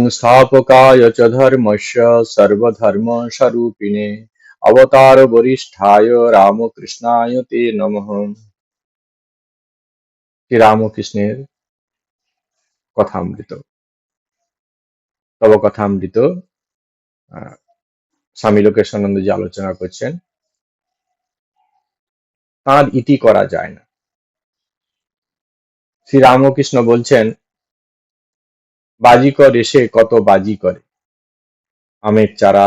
संस्थापकाय च धर्मस्य सर्वधर्मस्वरूपिणे अवतार वरिष्ठाय रामकृष्णाय ते नमः। শ্রী রামকৃষ্ণের কথামৃত। তব কথামৃত স্বামী লোকেশানন্দ যে আলোচনা করছেন, তার ইতি করা যায় না। শ্রী রামকৃষ্ণ বলছেন, বাজিকর এসে কত বাজি করে, আমের চারা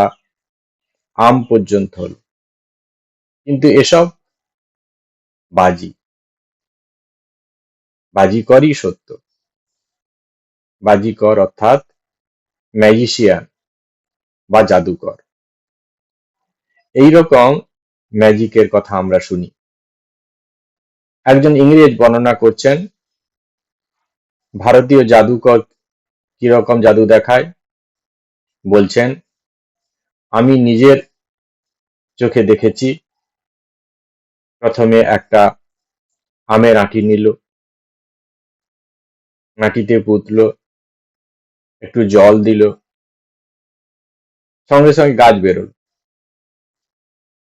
আম পর্যন্ত হল, কিন্তু এসব বাজি, বাজিকরই সত্য। বাজিকর অর্থাৎ ম্যাজিশিয়ান বা জাদুকর। এইরকম ম্যাজিকের কথা আমরা শুনি। একজন ইংরেজ বর্ণনা করছেন ভারতীয় জাদুকর কিরকম জাদু দেখায়। বলছেন, আমি নিজের চোখে দেখেছি। প্রথমে একটা আমের আঁটি নিল, মাটিতে পুঁতলো, একটু জল দিল, সঙ্গে সঙ্গে গাছ বেরোল।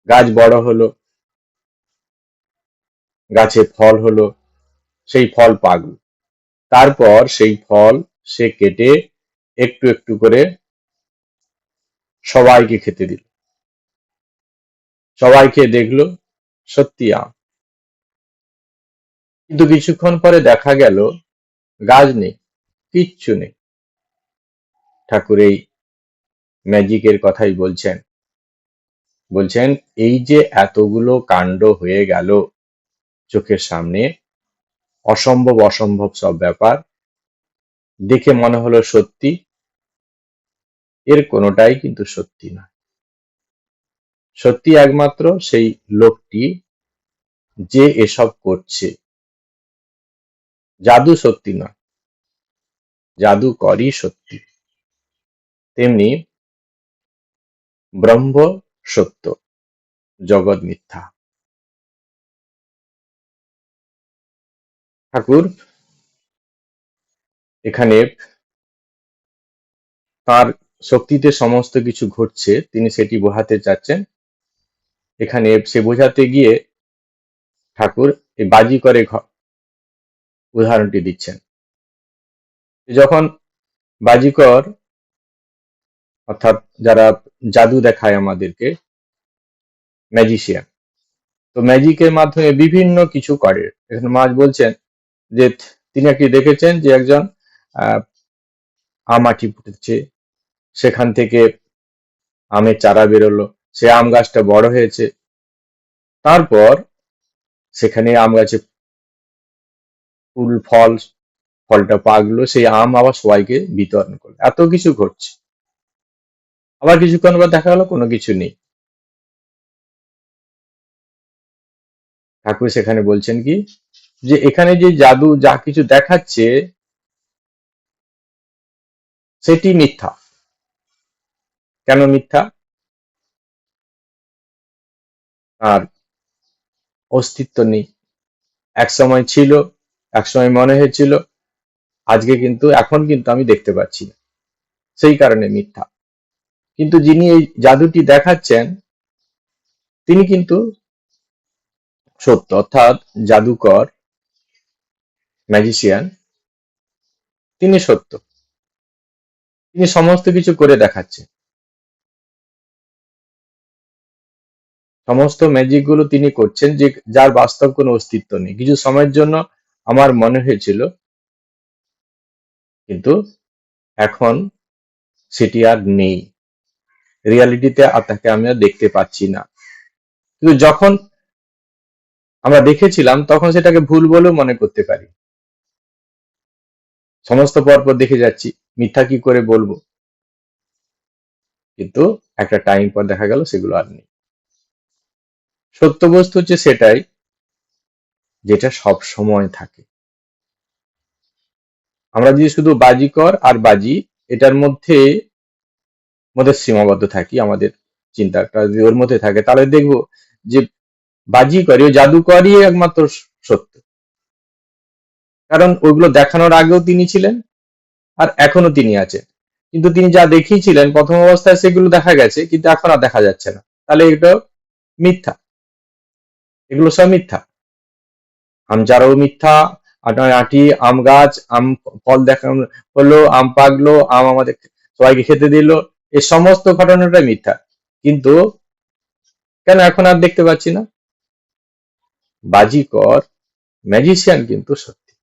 গাছ বড় হলো, গাছে ফল হলো, সেই ফল পাকল। তারপর সেই ফল সে কেটে একটু একটু করে সবাইকে খেতে দিল। সবাই খেয়ে দেখলো সত্যি আম। কিন্তু কিছুক্ষণ পরে দেখা গেল গাছ নেই, কিচ্ছু নেই। ঠাকুর এই ম্যাজিকের কথাই বলছেন। বলছেন, এই যে এতগুলো কাণ্ড হয়ে গেল চোখের সামনে, অসম্ভব অসম্ভব সব ব্যাপার দেখে মনে হলো সত্যি, এর কোনোটাই কিন্তু সত্যি না। সত্যি একমাত্র সেই লোকটি যে এসব করছে। জাদু সত্যি নয়, জাদুকরই সত্যি। তেমনি ব্রহ্ম সত্য, জগৎ মিথ্যা। ঠাকুর এখানে তার শক্তিতে সমস্ত কিছু ঘটছে, তিনি সেটি বোঝাতে চাচ্ছেন। এখানে সে বোঝাতে গিয়ে ঠাকুর এই বাজিকরের উদাহরণটি দিচ্ছেন। যখন বাজিকর অর্থাৎ যারা জাদু দেখায় আমাদেরকে, ম্যাজিশিয়ান, তো ম্যাজিকের মাধ্যমে বিভিন্ন কিছু করে। এখানে মাছ বলছেন যে তিনি একটি দেখেছেন যে একজন আম আঁটি পুঁতেছে, সেখান থেকে আমের চারা বেরোলো, সে আম গাছটা বড় হয়েছে। তারপর সেখানে আম গাছে ফুল ফল, ফলটা পাকলো, সেই আম আবার সবাইকে বিতরণ করলো। এত কিছু ঘটছে। আবার কিছুক্ষণ পর দেখা গেল কোনো কিছু নেই। ঠাকুর সেখানে বলছেন কি, যে এখানে যে জাদু যা কিছু দেখাচ্ছে সেটি মিথ্যা। কেন মিথ্যা? আর অস্তিত্ব নেই। এক সময় ছিল, এক সময় মনে হয়েছিল, আজকে কিন্তু এখন কিন্তু আমি দেখতে পাচ্ছি না, সেই কারণে মিথ্যা। কিন্তু যিনি এই জাদুটি দেখাচ্ছেন তিনি কিন্তু সত্য, অর্থাৎ জাদুকর, ম্যাজিশিয়ান, তিনি সত্য। তিনি সমস্ত কিছু করে দেখাচ্ছেন। সমস্ত ম্যাজিক গুলো তিনি করছেন যে যার বাস্তব কোনো অস্তিত্ব নেই। কিছু সময়ের জন্য আমার মনে হয়েছিল, কিন্তু এখন সেটি আর নেই। রিয়ালিটিতে আর তাকে আমি আর দেখতে পাচ্ছি না। কিন্তু যখন আমরা দেখেছিলাম তখন সেটাকে ভুল বলেও মনে করতে পারি। সমস্ত পরপর দেখে যাচ্ছি, মিথ্যা কি করে বলবো? কিন্তু একটা টাইম পর দেখা গেল সেগুলো আর নেই। সত্য বস্তু হচ্ছে সেটাই যেটা সব সময় থাকে। আমরা যদি শুধু বাজিকর আর বাজি এটার মধ্যে মধ্যে সীমাবদ্ধ থাকি, আমাদের চিন্তাটা যদি ওর মধ্যে থাকে, তাহলে দেখবো যে বাজিকরই ও জাদুকরই একমাত্র সত্য। কারণ ওইগুলো দেখানোর আগেও তিনি ছিলেন আর এখনো তিনি আছেন। কিন্তু তিনি যা দেখিয়েছিলেন প্রথম অবস্থায় সেগুলো দেখা গেছে, কিন্তু এখন আর দেখা যাচ্ছে না। তাহলে এগুলো মিথ্যা, এগুলো সব মিথ্যা। আম চারাও মিথ্যা, আটি আম গাছ, আম ফল দেখা হলো, আম পাকলো, আম আমাদের সবাইকে খেতে দিল, এই সমস্ত ঘটনাটা মিথ্যা। কিন্তু কেন এখন আর দেখতে পাচ্ছি না? বাজিকর ম্যাজিশিয়ান কিন্তু সত্যি,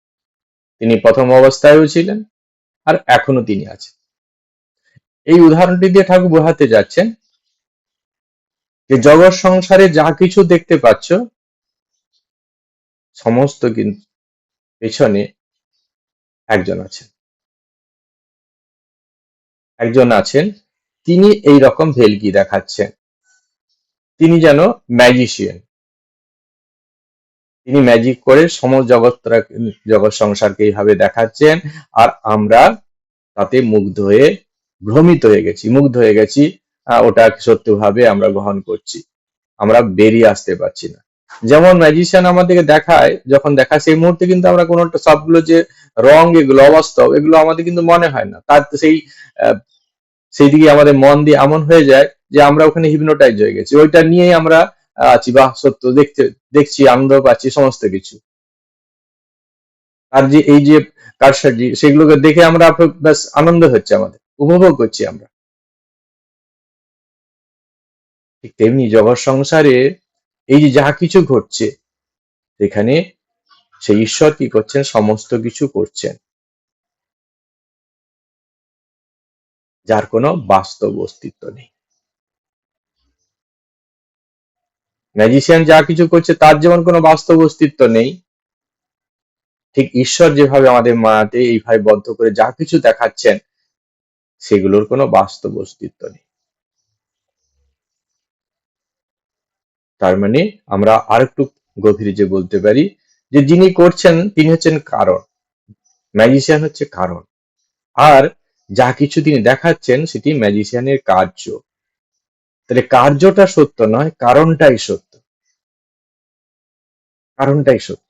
তিনি প্রথম অবস্থায়ও ছিলেন আর এখনো তিনি আছেন। এই উদাহরণটি দিয়ে ঠাকুর বোঝাতে যাচ্ছেন যে জগৎ সংসারে যা কিছু দেখতে পাচ্ছ সমস্ত কিন্তু পেছনে একজন আছেন, একজন আছেন, তিনি এই রকম ভেলকি দেখাচ্ছেন। তিনি যেন ম্যাজিশিয়ান, তিনি ম্যাজিক করে সমস্ত জগৎ সংসারকে এইভাবে দেখাচ্ছেন, আর আমরা তাতে মুগ্ধ হয়ে ভ্রমিত হয়ে গেছি, মুগ্ধ হয়ে গেছি। ওটা সত্যভাবে আমরা গ্রহণ করছি, আমরা বেরিয়ে আসতে পারছি না। যেমন ম্যাজিশিয়ান আমাদেরকে দেখায়, যখন দেখায় সেই মুহূর্তে কিন্তু আমরা কোনো একটা সবগুলো যে রং, এগুলো অবাস্তব, এগুলো আমাদের কিন্তু মনে হয় না। তার আহ, সেই দিকে আমাদের মন দিয়ে এমন হয়ে যায় যে আমরা ওখানে হিপনোটাইজ হয়ে গেছি, ওইটা নিয়েই আমরা আছি, বাহ সত্য, দেখছি, আনন্দ পাচ্ছি, সমস্ত কিছু। আর যে এই যে কারসাজি, সেগুলোকে দেখে আমরা ব্যাস আনন্দ হচ্ছে, আমাদের উপভোগ করছি আমরা। ঠিক তেমনি জগৎ সংসারে এই যে যা কিছু ঘটছে, এখানে সেই ঈশ্বর কি করছেন, সমস্ত কিছু করছেন, যার কোনো বাস্তব অস্তিত্ব নেই। ম্যাজিশিয়ান যা কিছু করছে তার যেমন কোনো বাস্তব অস্তিত্ব নেই, ঠিক ঈশ্বর যেভাবে আমাদের মায়াতে এইভাবে বদ্ধ করে যা কিছু দেখাচ্ছেন সেগুলোর কোনো বাস্তব অস্তিত্ব নেই। তার মানে আমরা আরেকটু গভীরে যে বলতে পারি যে যিনি করছেন তিনি হচ্ছেন কারণ, ম্যাজিশিয়ান হচ্ছে কারণ, আর যা কিছু তিনি দেখাচ্ছেন সেটি ম্যাজিশিয়ানের কার্য। তাহলে কার্যটা সত্য নয়, কারণটাই সত্য, কারণটাই সত্য।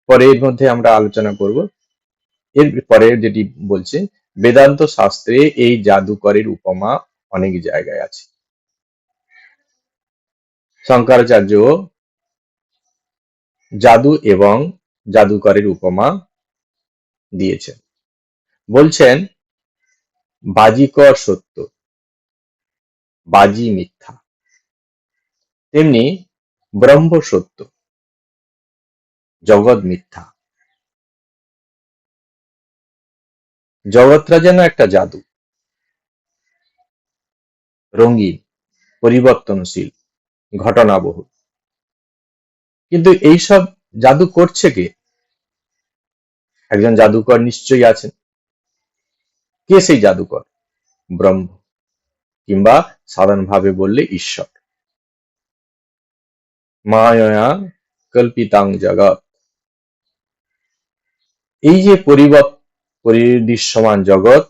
পরে এর মধ্যে আমরা আলোচনা করব। এর পরে যেটি বলছে, বেদান্ত শাস্ত্রে এই জাদুকরের উপমা অনেক জায়গায় আছে। শঙ্করাচার্য জাদু এবং জাদুকরের উপমা দিয়েছেন। বলছেন বাজিকর সত্য, বাজি মিথ্যা, তেমনি ব্রহ্ম সত্য, জগৎ মিথ্যা। জগৎটা যেন একটা জাদু, রঙিন, পরিবর্তনশীল, ঘটনাবহুল। কিন্তু এইসব জাদু করছে কে? একজন জাদুকর নিশ্চয়ই আছেন। কে সেই জাদুকর? ব্রহ্ম, কিংবা সাধারণভাবে বললে ঈশ্বর। মায়া কল্পিতাং জগৎ, এই যে পরিদৃশ্যমান জগৎ,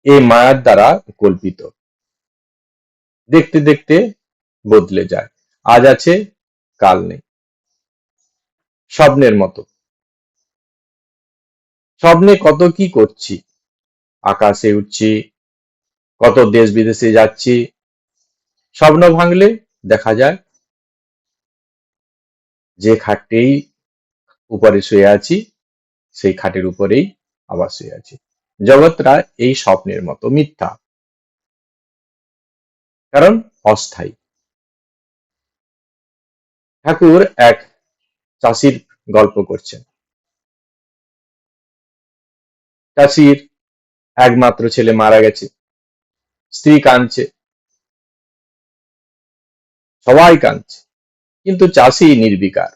এই মায়ার দ্বারা কল্পিত, দেখতে দেখতে বদলে যায়, আজ আছে কাল নেই, স্বপ্নের মতো। স্বপ্নে কত কি করছি, আকাশে উঠছি, কত দেশ বিদেশে যাচ্ছি, স্বপ্ন ভাঙলে দেখা যায় যে খাটটেই উপরে শুয়ে আছি, সেই খাটের উপরেই আবার শুয়ে আছি। জগৎটা এই স্বপ্নের মতো মিথ্যা, কারণ অস্থায়ী। ঠাকুর এক চাষির গল্প করছেন। চাষির একমাত্র ছেলে মারা গেছে, স্ত্রী কাঁদছে, সবাই কাঁদছে, কিন্তু চাষি নির্বিকার।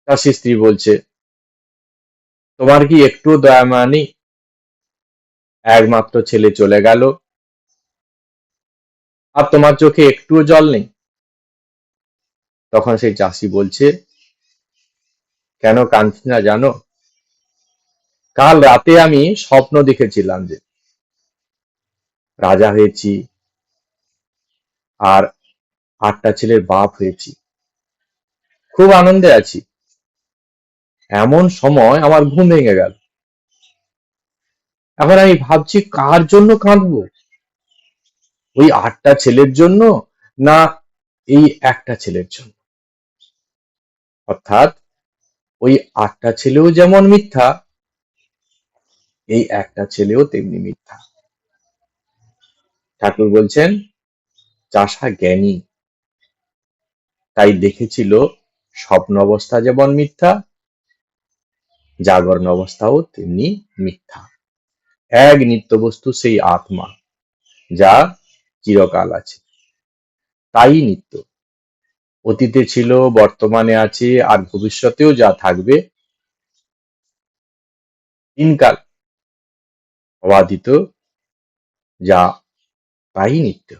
চাষি স্ত্রী বলছে, তোমার কি একটু দয়া মায়া নেই? একমাত্র ছেলে চলে গেল, আর তোমার চোখে একটুও জল নেই? তখন সেই চাষি বলছে, কেন কাঁদছি না জানো? কাল রাতে আমি স্বপ্ন দেখেছিলাম যে রাজা হয়েছি, আর 8টা ছেলের বাপ হয়েছি, খুব আনন্দে আছি। এমন সময় আমার ঘুম ভেঙে গেল। এখন আমি ভাবছি কার জন্য কাঁদবো, ওই 8টা ছেলের জন্য, না এই একটা ছেলের জন্য। অর্থাৎ ওই 8টা ছেলেও যেমন মিথ্যা, এই একটা ছেলেও তেমনি মিথ্যা। ঠাকুর বলছেন চাষা জ্ঞানী, তাই দেখেছিল স্বপ্ন অবস্থা যেমন মিথ্যা, জাগরণ অবস্থাও তেমনি মিথ্যা। এক নিত্য বস্তু সেই আত্মা, যা চিরকাল আছে, তাই নিত্য। অতীতে ছিল, বর্তমানে আছে, আর ভবিষ্যতেও যা থাকবে, তিনকাল অবাধিত, যা তাই নিত্য।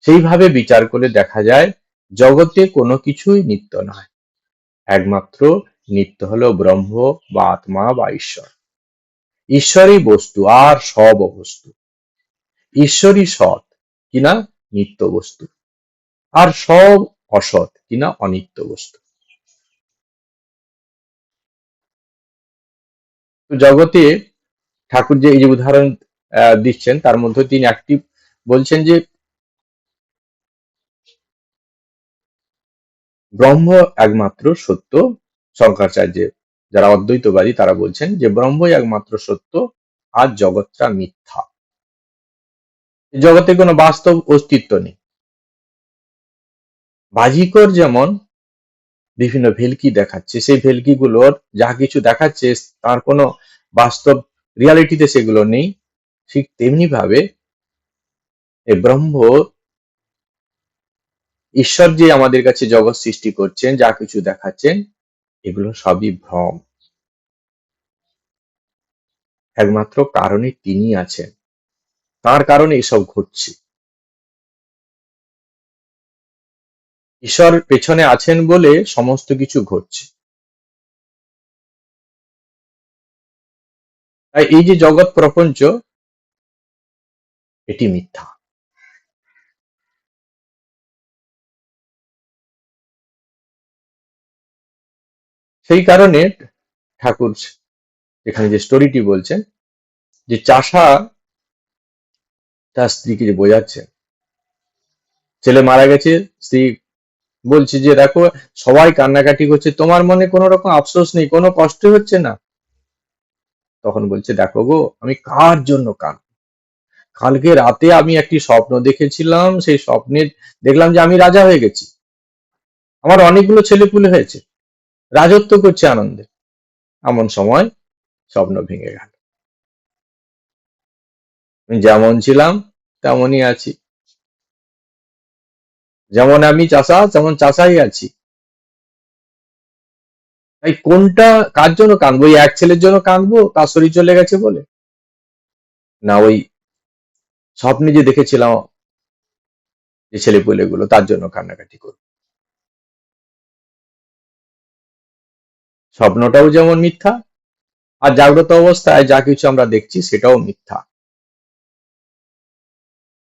সেইভাবে বিচার করে দেখা যায় জগতে কোনো কিছুই নিত্য নয়, একমাত্র নিত্য হলো ব্রহ্ম বা আত্মা বা ঈশ্বর। ঈশ্বরই বস্তু আর সব অবস্তু। ঈশ্বরই সৎ কিনা নিত্য বস্তু, আর সব অসৎ কিনা অনিত্য বস্তু। তো জগতে ঠাকুর যে এই যে উদাহরণ দিচ্ছেন, তার মধ্যে তিনি একটি বলছেন যে ব্রহ্ম একমাত্র সত্য। শঙ্করাচার্য যারা অদ্বৈতবাদী তারা বলছেন যে ব্রহ্মই একমাত্র সত্য, আর জগৎটা মিথ্যা। জগতে কোনো বাস্তব অস্তিত্ব নেই। বাজিকর যেমন বিভিন্ন ভেলকি দেখাচ্ছে, সেই ভেলকিগুলোর যা কিছু দেখাচ্ছে তার কোনো বাস্তব রিয়ালিটিতে সেগুলো নেই। ঠিক তেমনি ভাবে এই ব্রহ্ম, ঈশ্বর যে আমাদের কাছে জগৎ সৃষ্টি করছেন, যা কিছু দেখাচ্ছেন, এগুলো সবই ভ্রম। একমাত্র কারণে তিনি আছেন, তার কারণে এসব ঘটছে। ঈশ্বর পেছনে আছেন বলে সমস্ত কিছু ঘটছে। তাই এই যে জগৎ প্রপঞ্চ, এটি মিথ্যা। সেই কারণে ঠাকুর এখানে যে স্টোরিটি বলছেন, যে চাষা তার স্ত্রীকে যে বোঝাচ্ছেন, ছেলে মারা গেছে, স্ত্রী বলছে যে দেখো সবাই কান্নাকাটি করছে, তোমার মনে কোনো রকম আফসোস নেই, কোনো কষ্ট হচ্ছে না। তখন বলছে দেখো গো, আমি কার জন্য কালকে রাতে আমি একটি স্বপ্ন দেখেছিলাম, সেই স্বপ্নে দেখলাম যে আমি রাজা হয়ে গেছি, আমার অনেকগুলো ছেলেপুলে হয়েছে, রাজত্ব করছে আনন্দে। এমন সময় স্বপ্ন ভেঙে গেল, আমি যেমন ছিলাম তেমনই আছি, যেমন আমি চাষা তেমন চাষাই আছি। তাই কোনটা, কার জন্য কাঁদবো? ওই এক ছেলের জন্য কাঁদবো তার শরীর চলে গেছে বলে, না ওই স্বপ্নে যে দেখেছিলাম যে ছেলেপুলে গুলো তার জন্য কান্নাকাটি করবো? স্বপ্নটাও যেমন মিথ্যা, আর জাগ্রত অবস্থায় যা কিছু আমরা দেখছি সেটাও মিথ্যা।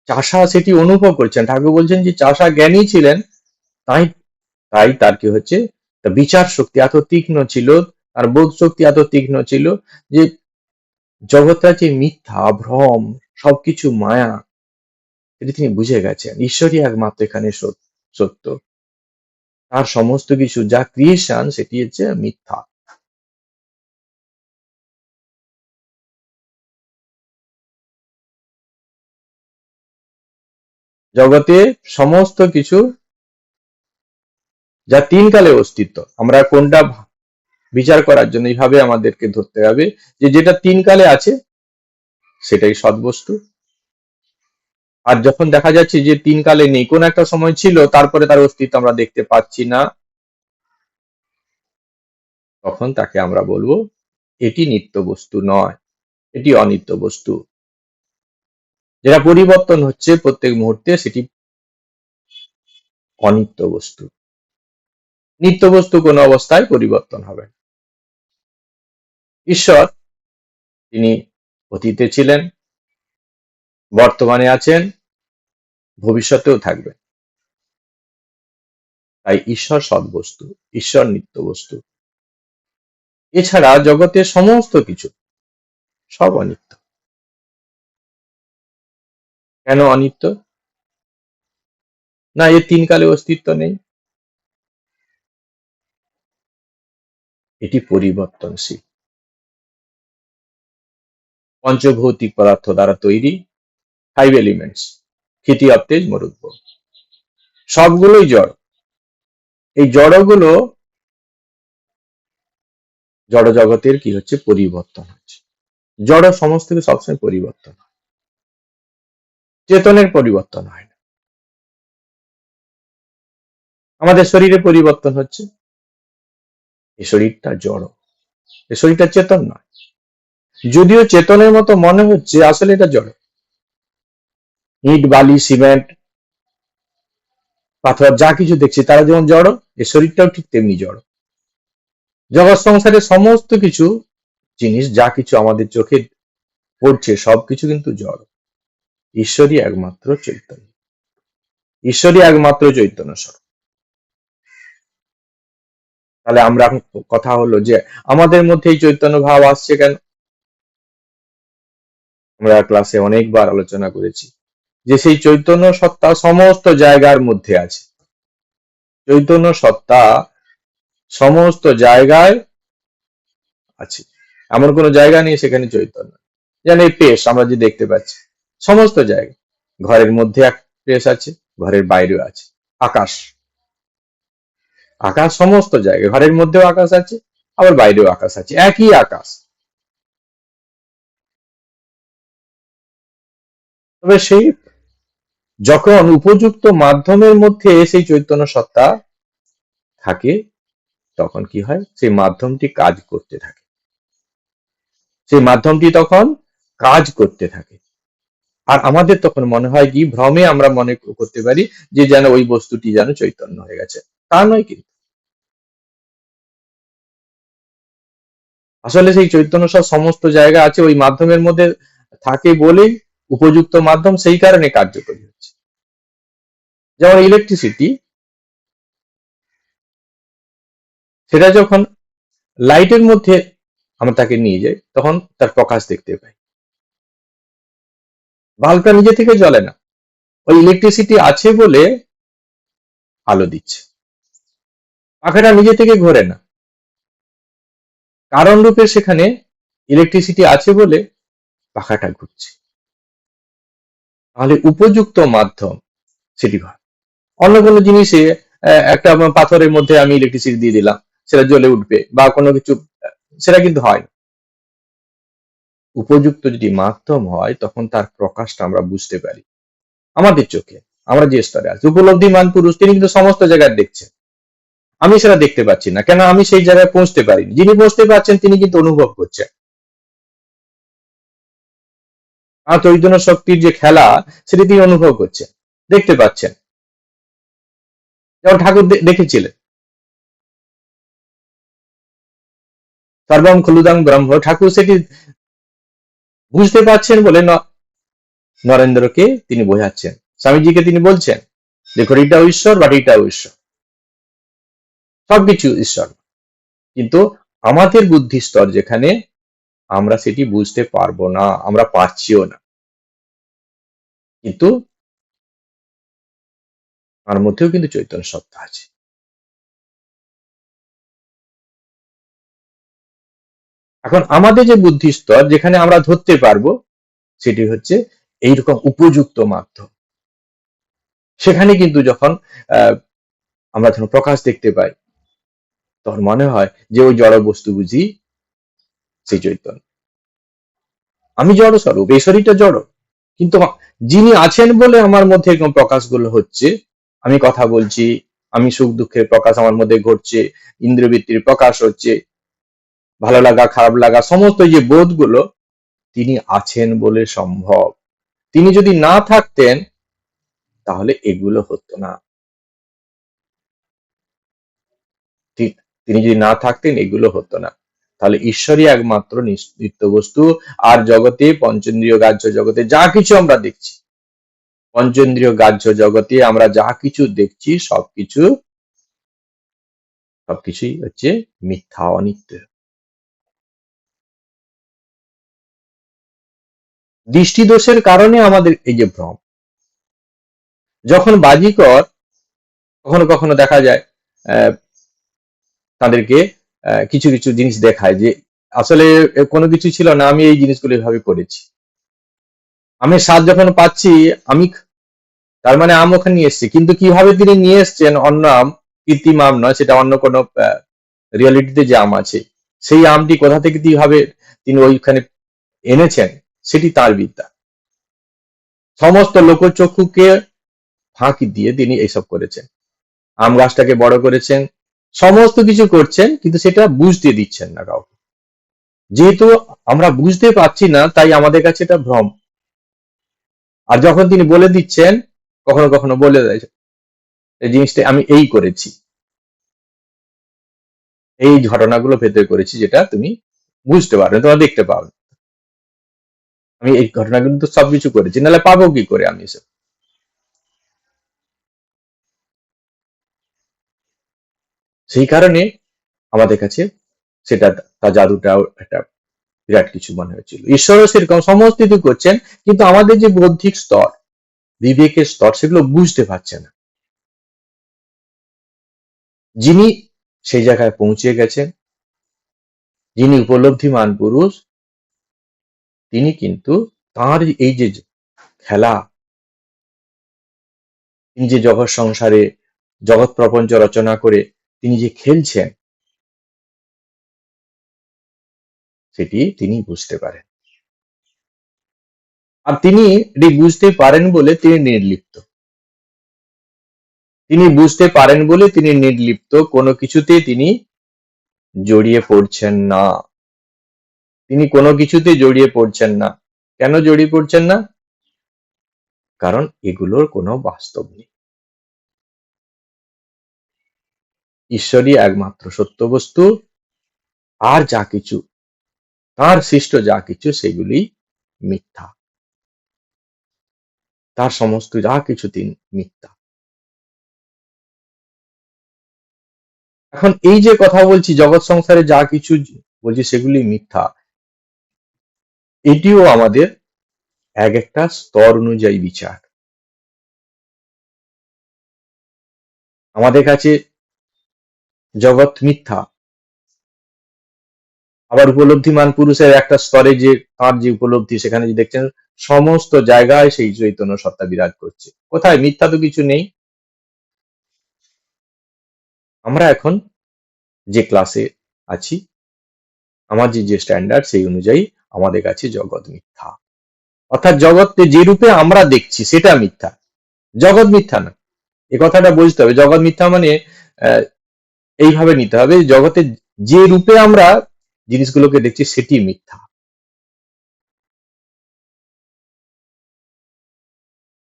চাষা সেটি অনুভব করছেন। ঠাকুর বলছেন যে চাষা জ্ঞানী ছিলেন, তাই তাই তার কি হচ্ছে, তার বিচার শক্তি এত তীক্ষ্ণ ছিল, তার বোধ শক্তি এত তীক্ষ্ণ ছিল যে জগৎটা যে মিথ্যা, ভ্রম, সবকিছু মায়া, এটি তিনি বুঝে গেছেন। ঈশ্বরই একমাত্র এখানে সত্য, তার সমস্ত কিছু যা ক্রিয়েশন সেটি হচ্ছে মিথ্যা। জগতে সমস্ত কিছু যা তিন কালে অস্তিত্ব, আমরা কোনটা বিচার করার জন্য এইভাবে আমাদেরকে ধরতে হবে যে যেটা তিন কালে আছে সেটাই সৎবস্তু। আর যখন দেখা যাচ্ছে যে তিন কালে নেই, কোন একটা সময় ছিল তারপরে তার অস্তিত্ব আমরা দেখতে পাচ্ছি না, তখন তাকে আমরা বলবো এটি নিত্য বস্তু নয়, এটি অনিত্য বস্তু। যেটা পরিবর্তন হচ্ছে প্রত্যেক মুহূর্তে, সেটি অনিত্য বস্তু। নিত্য বস্তু কোন অবস্থায় পরিবর্তন হবে না। ঈশ্বর, তিনি অতীতে ছিলেন, বর্তমানে আছেন, ভবিষ্যতেও থাকবেন। তাই ঈশ্বর সৎ বস্তু, ঈশ্বর নিত্য বস্তু। এছাড়া জগতের সমস্ত কিছু সব অনিত্য। কেন অনিত্য? না এর তিন কালে অস্তিত্ব নেই, এটি পরিবর্তনশীল, পঞ্চভৌতিক পদার্থ দ্বারা তৈরি, 5 এলিমেন্টস, ক্ষিতি অপ্তেজ মরুদ্ভ, সবগুলোই জড়। এই জড়গুলো জড় জগতের কি হচ্ছে, পরিবর্তন হচ্ছে। জড় সমস্ত কিছু সবসময় পরিবর্তন হয়, চেতনের পরিবর্তন হয় না। আমাদের শরীরে পরিবর্তন হচ্ছে, এই শরীরটা জড়, এই শরীরটা চেতন নয়। যদিও চেতনের মতো মনে হচ্ছে, আসলে এটা জড়। ইট, বালি, সিমেন্ট, পাথর যা কিছু দেখছি তারা যেমন জড়, এই শরীরটাও ঠিক তেমনি জড়। জগৎ সংসারের সমস্ত কিছু জিনিস, যা কিছু আমাদের চোখে পড়ছে, সবকিছু কিন্তু জড়। ঈশ্বরই একমাত্র চৈতন্য, ঈশ্বরই একমাত্র চৈতন্য স্বরূপ। তাহলে আমরা এখন কথা হলো যে আমাদের মধ্যে এই চৈতন্য ভাব আসছে কেন? আমরা ক্লাসে অনেকবার আলোচনা করেছি যে সেই চৈতন্য সত্তা সমস্ত জায়গার মধ্যে আছে। চৈতন্য সত্তা সমস্ত জায়গায় আছে, এমন কোন জায়গা নেই সেখানে চৈতন্য। যেন এই পেশ আমরা যে দেখতে পাচ্ছি, সমস্ত জায়গায়, ঘরের মধ্যে এক পেশ আছে, ঘরের বাইরেও আছে। আকাশ, আকাশ সমস্ত জায়গায়, ঘরের মধ্যেও আকাশ আছে, আবার বাইরেও আকাশ আছে, একই আকাশ। তবে সেই যখন উপযুক্ত মাধ্যমের মধ্যে সেই চৈতন্য সত্তা থাকে, তখন কি হয়, সেই মাধ্যমটি কাজ করতে থাকে, সেই মাধ্যমটি তখন কাজ করতে থাকে। আর আমাদের তখন মনে হয় কি, ভ্রমে আমরা মনে করতে পারি যে যেন ওই বস্তুটি যেন চৈতন্য হয়ে গেছে। তা নয়, কিন্তু আসলে সেই চৈতন্য সব সমস্ত জায়গা আছে, ওই মাধ্যমের মধ্যে থাকে বলেই উপযুক্ত মাধ্যম সেই কারণে কার্যকরী হচ্ছে। যেমন ইলেকট্রিসিটি, সেটা যখন লাইটের মধ্যে আমরা তাকে নিয়ে যাই, তখন তার প্রকাশ দেখতে পাই। বাল্বটা নিজে থেকে জ্বলে না, ওই ইলেকট্রিসিটি আছে বলে আলো দিচ্ছে। পাখাটা নিজে থেকে ঘোরে না, কারণ রূপে সেখানে ইলেকট্রিসিটি আছে বলে পাখাটা ঘুরছে। তাহলে উপযুক্ত মাধ্যম সেটি হয়। অন্য কোনো জিনিসে একটা পাথরের মধ্যে আমি ইলেকট্রিসিটি দিয়ে দিলাম, সেটা জ্বলে উঠবে বা কোনো কিছু, সেটা কিন্তু হয় না। উপযুক্ত যদি মাধ্যম হয়, তখন তার প্রকাশটা আমরা বুঝতে পারি আমাদের চোখে। আমরা যে স্তরে আছি, উপলব্ধিমান পুরুষ, তিনি কিন্তু সমস্ত জায়গায় দেখছেন, আমি সেটা দেখতে পাচ্ছি না। কেন? আমি সেই জায়গায় পৌঁছতে পারিনি। যিনি পৌঁছতে পারছেন তিনি কিন্তু অনুভব করছেন। আর চৈতন্য শক্তির যে খেলা, সেটি তিনি অনুভব করছেন, দেখতে পাচ্ছেন। যেমন ঠাকুর দেখেছিলেন, সর্বম খলুদাং ব্রহ্ম, ঠাকুর সেটি বুঝতে পারছেন বলে নরেন্দ্রকে তিনি বোঝাচ্ছেন, স্বামীজিকে তিনি বলছেন, দেখো এটা ঈশ্বর বা এটা ঈশ্বর, সবকিছু ঈশ্বর। কিন্তু আমাদের বুদ্ধি স্তর যেখানে, আমরা সেটি বুঝতে পারবো না, আমরা পারছিও না। কিন্তু আমার মধ্যেও কিন্তু চৈতন্য সত্তা আছে। এখন আমাদের যে বুদ্ধি স্তর যেখানে আমরা ধরতে পারবো, সেটি হচ্ছে এইরকম উপযুক্ত মাধ্যম। সেখানে কিন্তু যখন আমরা যখন প্রকাশ দেখতে পাই, তখন মনে হয় যে ওই জড় বস্তু বুঝি সেই চৈতন্য। আমি জড় স্বরূপ, এই শরীরটা জড়, কিন্তু যিনি আছেন বলে আমার মধ্যে এরকম প্রকাশগুলো হচ্ছে। আমি কথা বলছি, আমি সুখ দুঃখের প্রকাশ আমার মধ্যে ঘটছে, ইন্দ্রিয়বৃত্তির প্রকাশ হচ্ছে, ভালো লাগা খারাপ লাগা সমস্ত যে বোধগুলো, তিনি আছেন বলে সম্ভব। তিনি যদি না থাকতেন, তাহলে এগুলো হতো না। ঠিক, তিনি যদি না থাকতেন এগুলো হতো না। তাহলে ঈশ্বরই একমাত্র নিত্য বস্তু। আর জগতে, পঞ্চেন্দ্রিয় গ্রাহ্য জগতে যা কিছু আমরা দেখছি, পঞ্চেন্দ্রিয় গ্রাহ্য জগতে আমরা যা কিছু দেখছি, সবকিছুই হচ্ছে মিথ্যা, অনিত্য। দৃষ্টিদোষের কারণে আমাদের এই যে ভ্রম। যখন বাজিকর কখনো কখনো দেখা যায় আহ, তাদেরকে কিছু কিছু জিনিস দেখায় যে আসলে কোনো কিছু ছিল না, আমি এই জিনিসগুলো এভাবে করেছি, আমি স্বাদ যখন পাচ্ছি, আমি তার মানে আম ওখানে নিয়ে এসছে, কিন্তু কিভাবে তিনি নিয়ে এসছেন অন্য আম, কৃত্রিম আম নয়, সেটা অন্য কোনো রিয়ালিটিতে যে আম আছে, সেই আমটি কোথা থেকে কিভাবে তিনি ওইখানে এনেছেন, সেটি তার বিদ্যা। সমস্ত লোকচক্ষুকে ফাঁকি দিয়ে তিনি এইসব করেছেন, আম গাছটাকে বড় করেছেন, সমস্ত কিছু করছেন, কিন্তু সেটা বুঝতে দিচ্ছেন না কাউকে। যেহেতু আমরা বুঝতে পারছি না, তাই আমাদের কাছে এটা ভ্রম। আর যখন তিনি বলে দিচ্ছেন, কখনো কখনো বলে দেয় এই জিনিসটা আমি এই করেছি, এই ঘটনাগুলো ভেতরে করেছি, যেটা তুমি বুঝতে পারবে, তোমরা দেখতে পাবে, আমি এই ঘটনাগুলো তো সবকিছু করেছি, নাহলে পাবো কি করে আমি এসব। সেই কারণে আমাদের কাছে সেটা, তার জাদুটাও একটা বিরাট কিছু মনে হয়েছিল। ঈশ্বরও সেরকম সমস্ত কিছু করছেন, কিন্তু আমাদের যে বৌদ্ধিক স্তর, বিবেকের স্তর, সেগুলো বুঝতে পারছে না। যিনি সেই জায়গায় পৌঁছে গেছেন, যিনি উপলব্ধিমান পুরুষ, তিনি কিন্তু তাঁর এই যে খেলা, তিনি যে জগৎ সংসারে জগৎ প্রপঞ্চ রচনা করে তিনি যে খেলছেন, সেটি তিনি বুঝতে পারেন। আর তিনি এটি বুঝতে পারেন বলে তিনি নির্লিপ্ত। তিনি বুঝতে পারেন বলে তিনি নির্লিপ্ত, কোনো কিছুতে তিনি জড়িয়ে পড়ছেন না। তিনি কোনো কিছুতে জড়িয়ে পড়ছেন না। কেন জড়িয়ে পড়ছেন না? কারণ এগুলোর কোনো বাস্তব নেই। ঈশ্বরই একমাত্র সত্য বস্তু, আর যা কিছু তার সৃষ্ট যা কিছু সেগুলি মিথ্যা। তার সমস্ত যা কিছু তিনি মিথ্যা। এখন এই যে কথা বলছি, জগৎ সংসারে যা কিছু বলছি সেগুলি মিথ্যা, এটিও আমাদের এক একটা স্তর অনুযায়ী বিচার। আমাদের কাছে জগৎ মিথ্যা, আবার উপলব্ধিমান পুরুষের একটা স্তরে যে তার যে উপলব্ধি, সেখানে যে দেখছেন সমস্ত জায়গায় সেই চৈতন্য সত্তা বিরাজ করছে। কোথায় মিথ্যা তো কিছু নেই। আমরা এখন যে ক্লাসে আছি, আমার যে স্ট্যান্ডার্ড, সেই অনুযায়ী আমাদের কাছে জগৎ মিথ্যা। অর্থাৎ জগৎকে যে রূপে আমরা দেখছি সেটা মিথ্যা, জগৎ মিথ্যা না। এ কথাটা বুঝতে হবে। জগৎ মিথ্যা মানে আহ, এইভাবে নিতে হবে, জগতে যে রূপে আমরা জিনিসগুলোকে দেখছি সেটি মিথ্যা।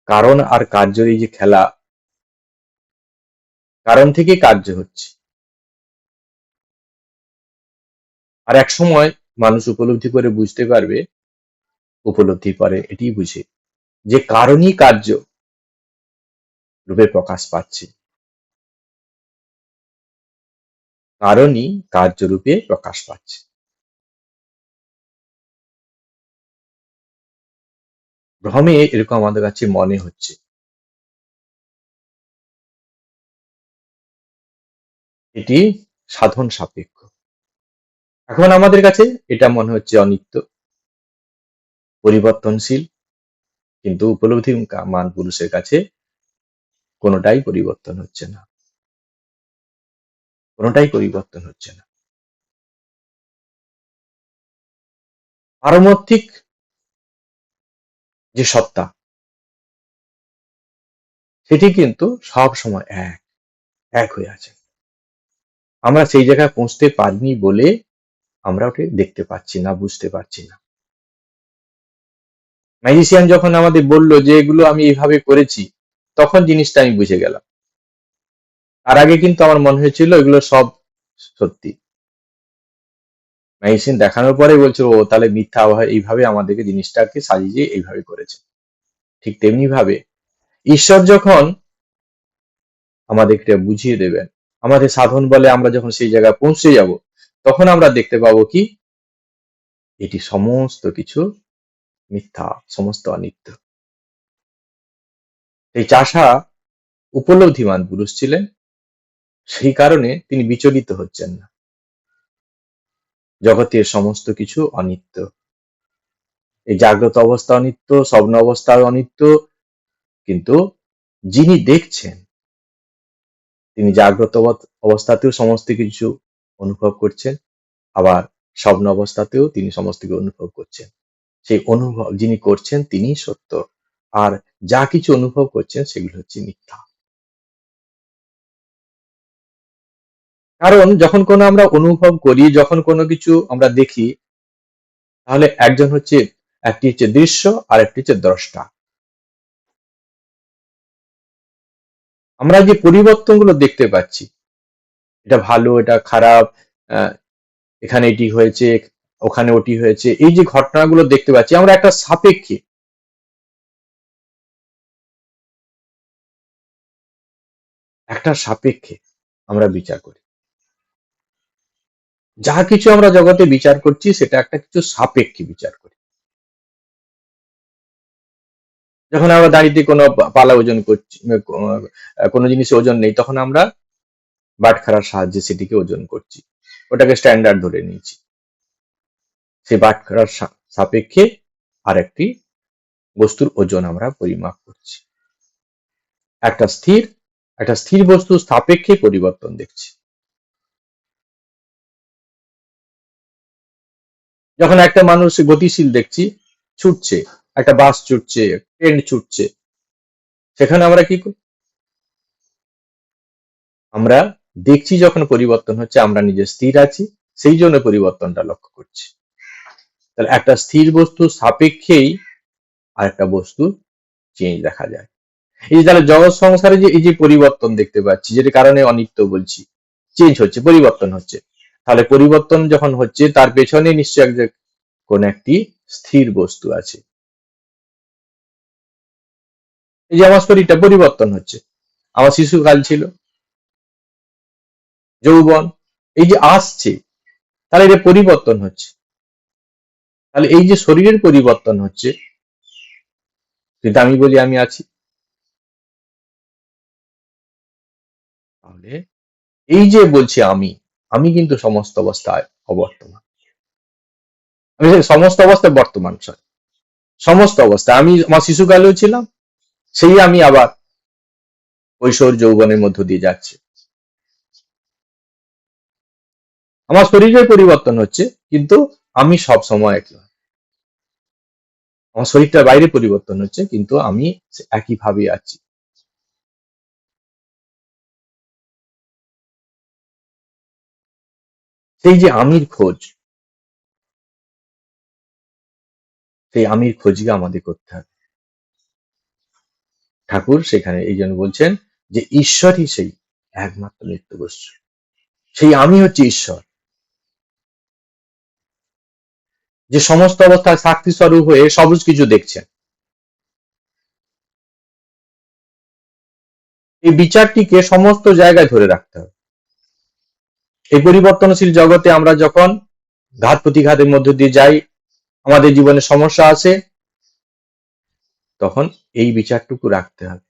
কারণ আর কার্যের এই যে খেলা, কারণ থেকে কার্য হচ্ছে। আর এক সময় মানুষ উপলব্ধি করে বুঝতে পারবে, উপলব্ধি করে এটি বুঝে যে কারণই কার্য রূপে প্রকাশ পাচ্ছে, কারণই কার্যরূপে প্রকাশ পাচ্ছে। ভ্রমে এরকম আমাদের কাছে মনে হচ্ছে, এটি সাধন সাপেক্ষ। এখন আমাদের কাছে এটা মনে হচ্ছে অনিত্য, পরিবর্তনশীল, কিন্তু উপলব্ধি মান পুরুষের কাছে কোনোটাই পরিবর্তন হচ্ছে না, কোনোটাই পরিবর্তন হচ্ছে না। পারমার্থিক যে সত্তা, সেটি কিন্তু সব সময় এক, এক হয়ে আছে। আমরা সেই জায়গায় পৌঁছতে পারিনি বলে আমরা ওকে দেখতে পাচ্ছি না, বুঝতে পারছি না। ম্যাজিশিয়ান যখন আমাদের বলল যে এগুলো আমি এইভাবে করেছি, তখন জিনিসটা আমি বুঝে গেলাম। তার আগে কিন্তু আমার মনে হয়েছিল এগুলো সব সত্যি। ম্যাজিশিয়ান দেখানোর পরে বলছে ও তাহলে মিথ্যা এইভাবে আমাদেরকে জিনিসটাকে সাজিয়ে এইভাবে করেছে। ঠিক তেমনি ভাবে ঈশ্বর যখন আমাদেরকে বুঝিয়ে দেবেন, আমাদের সাধন বলে আমরা যখন সেই জায়গায় পৌঁছে যাব, তখন আমরা দেখতে পাবো কি এটি সমস্ত কিছু মিথ্যা, সমস্ত অনিত্য। এই চাষা উপলব্ধিমান পুরুষ ছিলেন, সেই কারণে তিনি বিচলিত হচ্ছেন না। জগতের সমস্ত কিছু অনিত্য, এই জাগ্রত অবস্থা অনিত্য, স্বপ্ন অবস্থা অনিত্য, কিন্তু যিনি দেখছেন তিনি জাগ্রত অবস্থাতেও সমস্ত কিছু অনুভব করছেন, আবার স্বপ্ন অবস্থাতেও তিনি সমস্ত কিছু অনুভব করছেন। সেই অনুভব যিনি করছেন তিনি সত্য, আর যা কিছু অনুভব করছেন সেগুলো হচ্ছে মিথ্যা। কারণ যখন কোনো আমরা অনুভব করি, যখন কোনো কিছু আমরা দেখি, তাহলে একটি হচ্ছে দৃশ্য আর একটি হচ্ছে দ্রষ্টা। আমরা যে পরিবর্তনগুলো দেখতে পাচ্ছি, এটা ভালো, এটা খারাপ, আহ, এখানে এটি হয়েছে, ওখানে ওটি হয়েছে, এই যে ঘটনাগুলো দেখতে পাচ্ছি, আমরা একটা সাপেক্ষে আমরা বিচার করি। যা কিছু আমরা জগতে বিচার করছি সেটা একটা কিছু সাপেক্ষে বিচার করি। যখন আমরা দাঁড়িয়ে কোনো পালা ওজন করছি, কোনো জিনিসে ওজন নেই, তখন আমরা বাটখারার সাহায্যে সেটিকে ওজন করছি, ওটাকে স্ট্যান্ডার্ড ধরে নিয়েছি। সেই বাটখারার সাপেক্ষে আরেকটি বস্তুর ওজন আমরা পরিমাপ করছি। একটা স্থির বস্তুর সাপেক্ষে পরিবর্তন দেখছি। যখন একটা মানুষ গতিশীল দেখছি, ছুটছে, একটা বাস ছুটছে, ট্রেন ছুটছে, সেখানে আমরা কি করি? আমরা দেখছি যখন পরিবর্তন হচ্ছে, আমরা নিজে স্থির আছি, সেই জন্য পরিবর্তনটা লক্ষ্য করছি। তাহলে একটা স্থির বস্তু সাপেক্ষেই আর একটা বস্তু চেঞ্জ দেখা যায়। এই যে তাহলে জগৎ সংসারে যে এই যে পরিবর্তন দেখতে পাচ্ছি, যেটা কারণে অনিত্য বলছি, চেঞ্জ হচ্ছে, পরিবর্তন হচ্ছে, তাহলে পরিবর্তন যখন হচ্ছে তার পেছনে নিশ্চয় কোন একটি স্থির বস্তু আছে। এই যে আমার শরীরটা পরিবর্তন হচ্ছে, আমার শিশুকাল ছিল, যৌবন, এই যে আসছে, তাহলে এটা পরিবর্তন হচ্ছে। তাহলে এই যে শরীরের পরিবর্তন হচ্ছে, কিন্তু আমি বলি আমি আছি, তাহলে এই যে বলছি আমি কিন্তু সমস্ত অবস্থায় অবর্তমান। আমি সমস্ত অবস্থায় বর্তমান, সমস্ত অবস্থায় আমি আমার শিশুকালেও ছিলাম, সেই আমি আবার কৈশোর যৌবনের মধ্য দিয়ে যাচ্ছি। আমার শরীরের পরিবর্তন হচ্ছে, কিন্তু আমি সব সময় একলা। আমার শরীরটার বাইরে পরিবর্তন হচ্ছে, কিন্তু আমি একইভাবে আছি। সেই যে আমির খোঁজ, সেই আমির খোঁজকে আমাদের করতে হবে। ঠাকুর সেখানে এই জন্য বলছেন যে ঈশ্বরই সেই একমাত্র নিত্য বস্তু, সেই আমি হচ্ছে ঈশ্বর, যে সমস্ত অবস্থায় সাক্ষী স্বরূপ হয়ে সবুজ কিছু দেখছেন। এই বিচারটিকে সমস্ত জায়গায় ধরে রাখতে হবে। এই পরিবর্তনশীল জগতে আমরা যখন ঘাত প্রতিঘাতের মধ্য দিয়ে যাই, আমাদের জীবনে সমস্যা আসে, তখন এই বিচারটুকু রাখতে হবে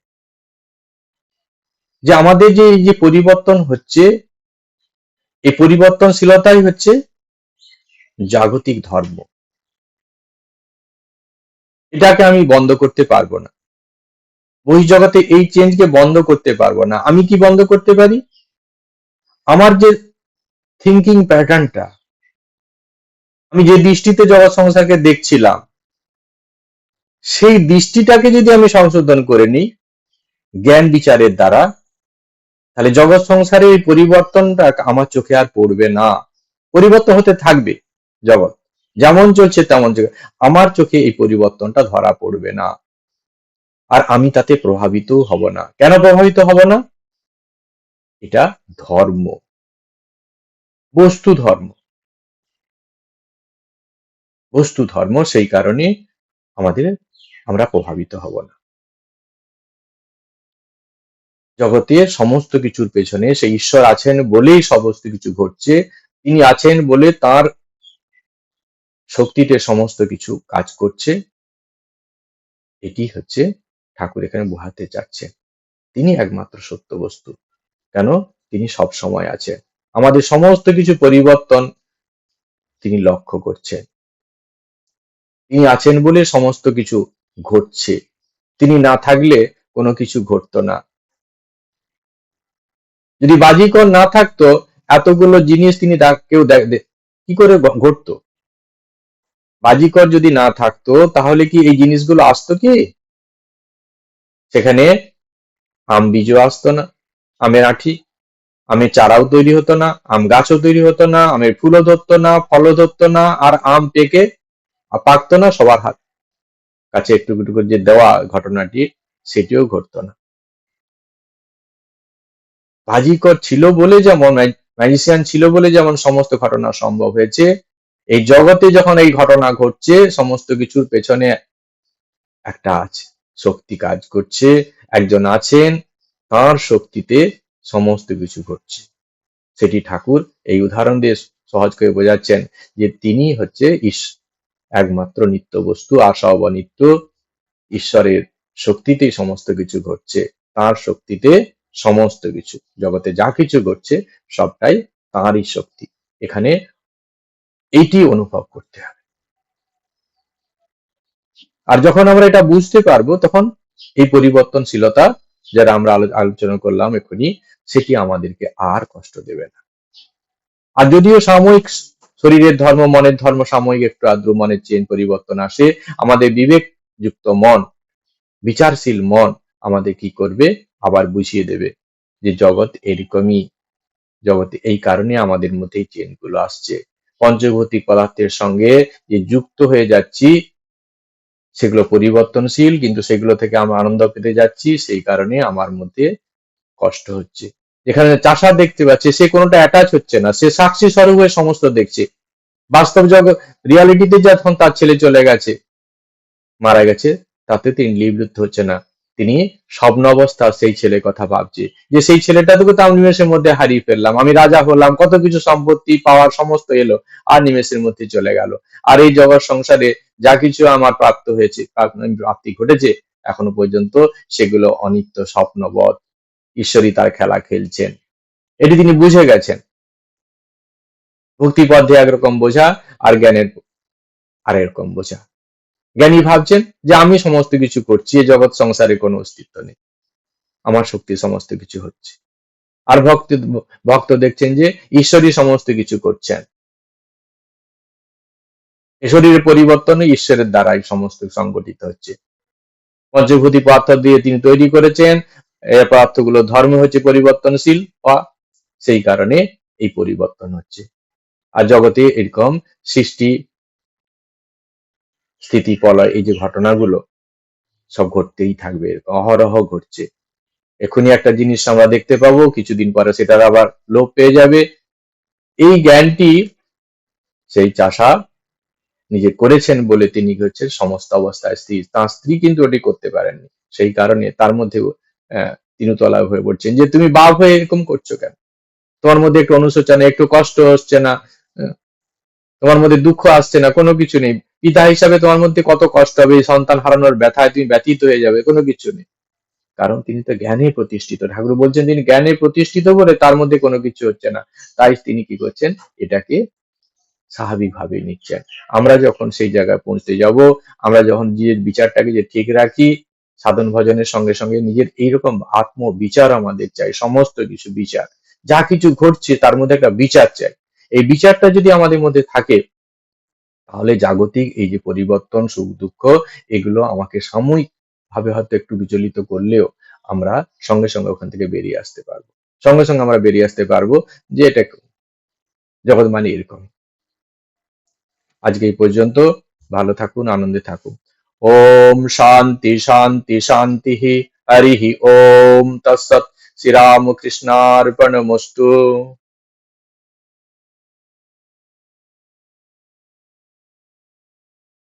যে আমাদের যে এই যে পরিবর্তন হচ্ছে, এই পরিবর্তনশীলতাই হচ্ছে জাগতিক ধর্ম। এটাকে আমি বন্ধ করতে পারবো না, বহির্জগতে এই চেঞ্জকে বন্ধ করতে পারবো না। আমি কি বন্ধ করতে পারি? আমার যে থিঙ্কিং প্যাটার্নটা, আমি যে দৃষ্টিতে জগৎ সংসারকে দেখছিলাম, সেই দৃষ্টিটাকে যদি আমি সংশোধন করে নিই জ্ঞান বিচারের দ্বারা, তাহলে জগৎ সংসারে এই পরিবর্তনটা আমার চোখে আর পড়বে না। পরিবর্তন হতে থাকবে, জগৎ যেমন চলছে তেমন চলবে, আমার চোখে এই পরিবর্তনটা ধরা পড়বে না, আর আমি তাতে প্রভাবিত হব না। কেন প্রভাবিত হব না? এটা ধর্ম, বস্তু ধর্ম, বস্তু ধর্ম, সেই কারণে আমরা প্রভাবিত হব না। জগতে সমস্ত কিছুর পেছনে সেই ঈশ্বর আছেন বলেই সমস্ত কিছু ঘটছে, তিনি আছেন বলে তার শক্তিতে সমস্ত কিছু কাজ করছে, এটি হচ্ছে ঠাকুর এখানে বোঝাতে চাচ্ছেন। তিনি একমাত্র সত্য বস্তু। কেন? তিনি সব সময় আছেন। আমাদের সমস্ত কিছু পরিবর্তন তিনি লক্ষ্য করছেন। তিনি আছেন বলে সমস্ত কিছু ঘটছে। তিনি না থাকলে কোনো কিছু ঘটতো না। যদি বাজিকর না থাকতো, এতগুলো জিনিস তিনি কেউ কি করে ঘটতো? বাজিকর যদি না থাকতো তাহলে কি এই জিনিসগুলো আসতো কি? সেখানে আম বীজও আসতো না, আমের আঁঠি, আমের চারাও তৈরি হতো না, আম গাছও তৈরি হতো না, আমের ফুলও ধরতো না, ফলও ধরতো না, আর আম পেকে পাকতো না, সবার হাত কাছে একটু একটু করে যে দেওয়া ঘটনাটি সেটিও ঘটতো না। বাজিকর ছিল বলে যেমন, ম্যাজিশিয়ান ছিল বলে যেমন সমস্ত ঘটনা সম্ভব হয়েছে, এই জগতে যখন এই ঘটনা ঘটছে সমস্ত কিছুর পেছনে একটা আছে, শক্তি কাজ করছে, একজন আছেন, তার শক্তিতে সমস্ত কিছু ঘটছে। সেটি ঠাকুর এই উদাহরণ দিয়ে সহজ করে বোঝাচ্ছেন যে তিনি হচ্ছে একমাত্র নিত্য বস্তু, আশা অনিত্য, ঈশ্বরের শক্তিতেই সমস্ত কিছু ঘটছে, তার শক্তিতে সমস্ত কিছু, জগতে যা কিছু ঘটছে সবটাই তাঁরই শক্তি। এখানে এইটি অনুভব করতে হবে। আর যখন আমরা এটা বুঝতে পারবো তখন এই পরিবর্তনশীলতা যারা আমরা আলোচনা করলাম এখনই, সেটি আমাদেরকে আর কষ্ট দেবে না। আর যদিও সাময়িক শরীরের ধর্ম, মনের ধর্ম সাময়িক একটু আদ্র মনের চেন পরিবর্তন আসে, আমাদের বিবেক যুক্ত মন, বিচারশীল মন আমাদের কি করবে? আবার বুঝিয়ে দেবে যে জগৎ এরকমই, জগতে এই কারণে আমাদের মধ্যে এই চেনগুলো আসছে। পঞ্চভৌতিক পদার্থের সঙ্গে যে যুক্ত হয়ে যাচ্ছি সেগুলো পরিবর্তনশীল, কিন্তু সেগুলো থেকে আমরা আনন্দ পেতে যাচ্ছি, সেই কারণে আমার মধ্যে কষ্ট হচ্ছে। যেখানে চাষা দেখতে পাচ্ছে সে কোনোটা অ্যাটাচ হচ্ছে না, সে সাক্ষী স্বরূপ হয়ে সমস্ত দেখছে। বাস্তব জগৎ রিয়ালিটিতে যখন তার ছেলে চলে গেছে, মারা গেছে, তাতে তিনি নিবৃত্ত হচ্ছে না, তিনি স্বপ্ন অবস্থা সেই ছেলের কথা ভাবছে যে সেই ছেলেটাকে তো আমি নিমেষের মধ্যে হারিয়ে ফেললাম, আমি রাজা হলাম, কত কিছু সম্পত্তি পাওয়ার সমস্ত এলো, আর নিমেষের মধ্যে চলে গেল। আর এই জগৎ সংসারে যা কিছু আমার প্রাপ্ত হয়েছে, প্রাপ্তি ঘটেছে, এখনো পর্যন্ত সেগুলো অনিত্য, স্বপ্নবৎ, ঈশ্বরই তার খেলা খেলছেন। এটি তিনি বুঝে গেছেন। ভক্তি পথে একরকম বোঝা, আর জ্ঞানের আর এরকম বোঝা। জ্ঞানী ভাবছেন যে আমি সমস্ত কিছু করছি, এ জগৎ সংসারে কোনো অস্তিত্ব নেই, আমার শক্তি সমস্ত কিছু হচ্ছে। আর ভক্ত দেখছেন যে ঈশ্বরই সমস্ত কিছু করছেন, শরীরের পরিবর্তনে ঈশ্বরের দ্বারাই সমস্ত সংগঠিত হচ্ছে। পঞ্চভূতি পদার্থ দিয়ে তিনি তৈরি করেছেন, এই পদার্থগুলো ধর্ম হচ্ছে পরিবর্তনশীল, সেই কারণে এই পরিবর্তন হচ্ছে। আর জগতে এরকম সৃষ্টি স্থিতি প্রলয়, এই যে ঘটনাগুলো সব ঘটতেই থাকবে, অহরহ ঘটছে। এখনই একটা জিনিস আমরা দেখতে পাবো, কিছুদিন পরে সেটার আবার লোপ পেয়ে যাবে। এই জ্ঞানটি সেই চাষা নিজে করেছেন বলে তিনি হচ্ছে সমস্ত অবস্থায় স্থির, তার স্ত্রী কিন্তু ওটি করতে পারেননি। সেই কারণে তার মধ্যে তিনি তলায় হয়ে পড়ছেন যে তুমি বাপ হয়ে এরকম করছো কেন, তোমার মধ্যে একটু অনুশোচনা, একটু কষ্ট হচ্ছে না, তোমার মধ্যে দুঃখ আসছে না, কোনো কিছু নেই। পিতা হিসাবে তোমার মধ্যে কত কষ্ট হবে, সন্তান হারানোর ব্যথায় তুমি ব্যথিত হয়ে যাবে, কোনো কিছু নেই। কারণ তিনি তো জ্ঞানে প্রতিষ্ঠিত, ঠাকুর বলছেন তিনি জ্ঞানে প্রতিষ্ঠিত বলে তার মধ্যে কোনো কিছু হচ্ছে না। তাই তিনি কি করছেন? এটাকে স্বাভাবিক ভাবে নিচ্ছেন। আমরা যখন সেই জায়গায় পৌঁছতে যাব, আমরা যখন নিজের বিচারটাকে যে ঠিক রাখি, সাধন ভজনের সঙ্গে সঙ্গে নিজের এইরকম আত্মবিচার আমাদের চাই, সমস্ত কিছু বিচার, যা কিছু ঘটছে তার মধ্যে একটা বিচার চাই। এই বিচারটা যদি আমাদের মধ্যে থাকে, তাহলে জাগতিক এই যে পরিবর্তন, সুখ দুঃখ, এগুলো আমাকে সাময়িক ভাবে হয়তো একটু বিচলিত করলেও আমরা সঙ্গে সঙ্গে ওখান থেকে বেরিয়ে আসতে পারবো। সঙ্গে সঙ্গে আমরা বেরিয়ে আসতে পারবো যে এটা জগৎ মানে এরকম। আজকে এই পর্যন্ত। ভালো থাকুন, আনন্দে থাকুন। ওম শান্তি শান্তি শান্তি। হরি ওম তৎসৎ। শ্রীরামকৃষ্ণার্পণমস্তু।